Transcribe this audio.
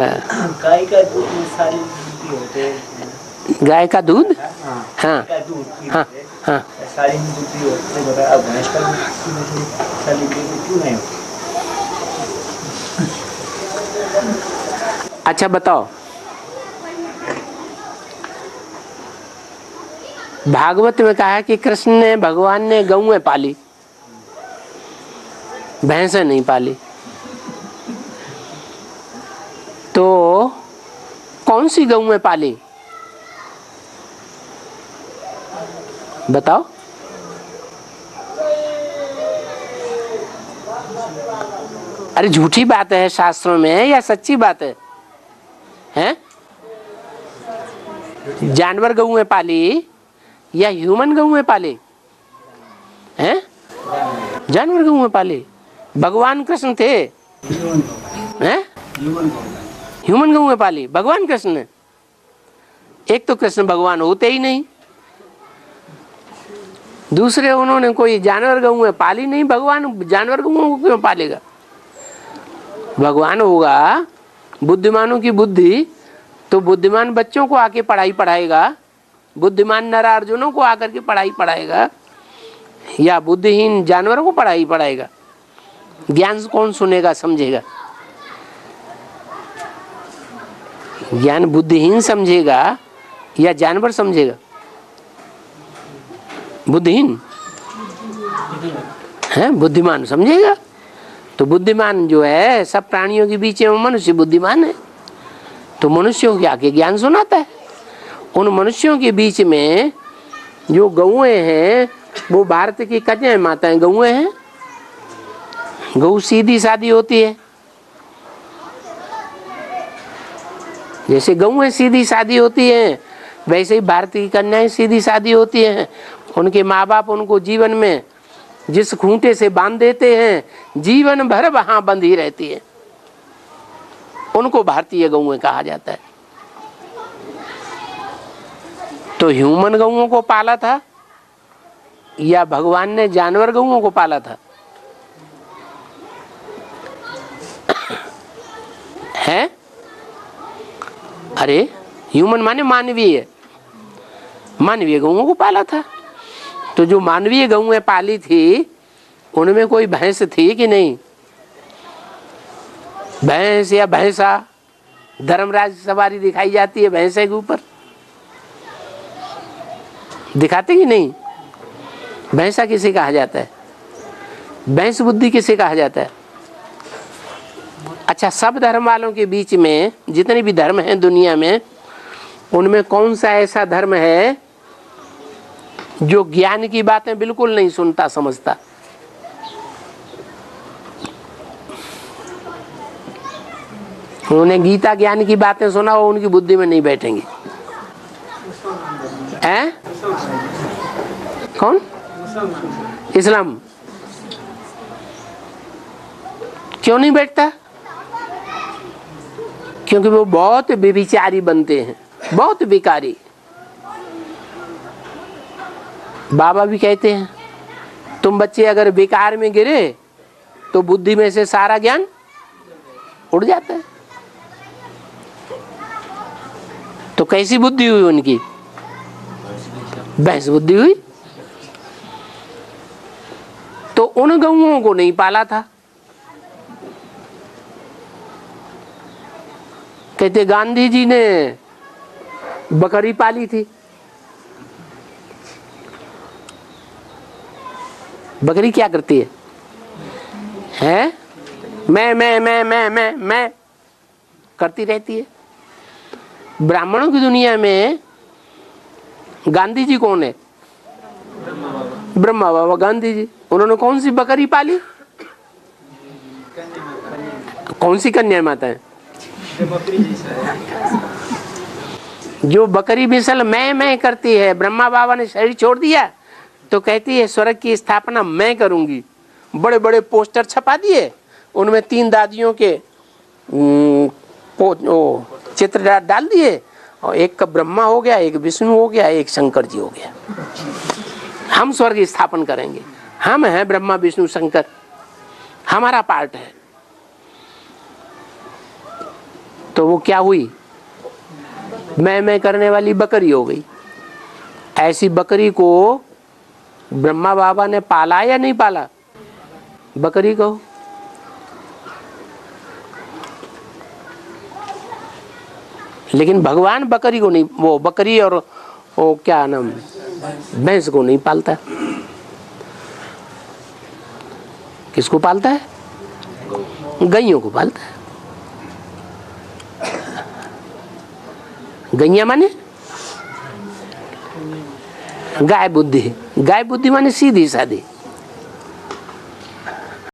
गाय का दूध में सारी बुद्धि होते हैं। गाय का दूध, हाँ, हाँ गाय का दूध हाँ हाँ, सारी बुद्धि होती है। अब भैंस का दूध सारी बुद्धि क्यों नहीं होती? अच्छा बताओ, भागवत में कहा है कि कृष्ण ने, भगवान ने गौएं पाली, भैंसें नहीं पाली। तो कौन सी गौएं पाली बताओ? अरे झूठी बात है शास्त्रों में या सच्ची बात है? हैं? जानवर गौएं पाली या ह्यूमन गौएं पाली? हैं? जानवर गौएं पाली। भगवान कृष्ण थे, हैं? ह्यूमन गौएं पाली भगवान कृष्ण ने। एक तो कृष्ण भगवान होते ही नहीं, दूसरे उन्होंने कोई जानवर गौएं पाली नहीं। भगवान जानवर गौओं को क्यों पालेगा? भगवान होगा बुद्धिमानों की बुद्धि, तो बुद्धिमान बच्चों को आके पढ़ाई पढ़ाएगा, बुद्धिमान नर अर्जुनों को आकर के पढ़ाई पढ़ाएगा, या बुद्धिहीन जानवरों को पढ़ाई पढ़ाएगा? ज्ञान कौन सुनेगा समझेगा? ज्ञान बुद्धिहीन समझेगा या जानवर समझेगा? बुद्धिहीन है, बुद्धिमान समझेगा। तो बुद्धिमान जो है सब प्राणियों के बीच में मनुष्य बुद्धिमान है, तो मनुष्यों के आके ज्ञान सुनाता है। उन मनुष्यों के बीच में जो गौएं हैं वो भारत की कन्या माताएं गौएं हैं। गौ सीधी सादी होती है, जैसे गौएं सीधी सादी होती हैं वैसे ही भारत की कन्याएं सीधी सादी होती हैं। उनके माँ बाप उनको जीवन में जिस खूंटे से बांध देते हैं जीवन भर वहां बंधी रहती है, उनको भारतीय गौएं कहा जाता है। तो ह्यूमन गौओं को पाला था या भगवान ने जानवर गौओं को पाला था? है? अरे ह्यूमन माने मानवीय, मानवीय गौओं को पाला था। तो जो मानवीय गौएं पाली थी उनमें कोई भैंस थी कि नहीं? भैंस या भैंसा, धर्मराज सवारी दिखाई जाती है भैंसे के ऊपर, दिखाते कि नहीं? भैंसा किसे कहा जाता है? भैंस बुद्धि किसे कहा जाता है? अच्छा, सब धर्म वालों के बीच में जितने भी धर्म हैं दुनिया में, उनमें कौन सा ऐसा धर्म है जो ज्ञान की बातें बिल्कुल नहीं सुनता समझता? उन्होंने गीता ज्ञान की बातें सुना वो उनकी बुद्धि में नहीं बैठेंगी। हैं? कौन? इस्लाम। क्यों नहीं बैठता? क्योंकि वो बहुत व्यभिचारी बनते हैं, बहुत विकारी। बाबा भी कहते हैं तुम बच्चे अगर विकार में गिरे तो बुद्धि में से सारा ज्ञान उड़ जाता है। तो कैसी बुद्धि हुई उनकी? भैंस बुद्धि हुई। तो उन गौओं को नहीं पाला था। कहते गांधी जी ने बकरी पाली थी। बकरी क्या करती है? हैं? मैं करती रहती है। ब्राह्मणों की दुनिया में गांधी जी कौन है? ब्रह्मा बाबा गांधी जी। उन्होंने कौन सी बकरी पाली? कौन सी कन्या माता है? जो बकरी बिसल मैं करती है। ब्रह्मा बाबा ने शरीर छोड़ दिया तो कहती है स्वर्ग की स्थापना मैं करूंगी। बड़े बड़े पोस्टर छपा दिए, उनमें 3 दादियों के चित्र डाल दिए, और एक का ब्रह्मा हो गया, एक विष्णु हो गया, एक शंकर जी हो गया। हम स्वर्ग स्थापन करेंगे, हम हैं ब्रह्मा विष्णु शंकर, हमारा पार्ट है। तो वो क्या हुई, मैं करने वाली बकरी हो गई। ऐसी बकरी को ब्रह्मा बाबा ने पाला या नहीं पाला? बकरी को लेकिन भगवान बकरी को नहीं, वो बकरी और वो क्या नाम, भैंस को नहीं पालता। किसको पालता है? गैयों को पालता है। गैया माने गाय बुद्धि, गाय बुद्धि माने सीधी सादी।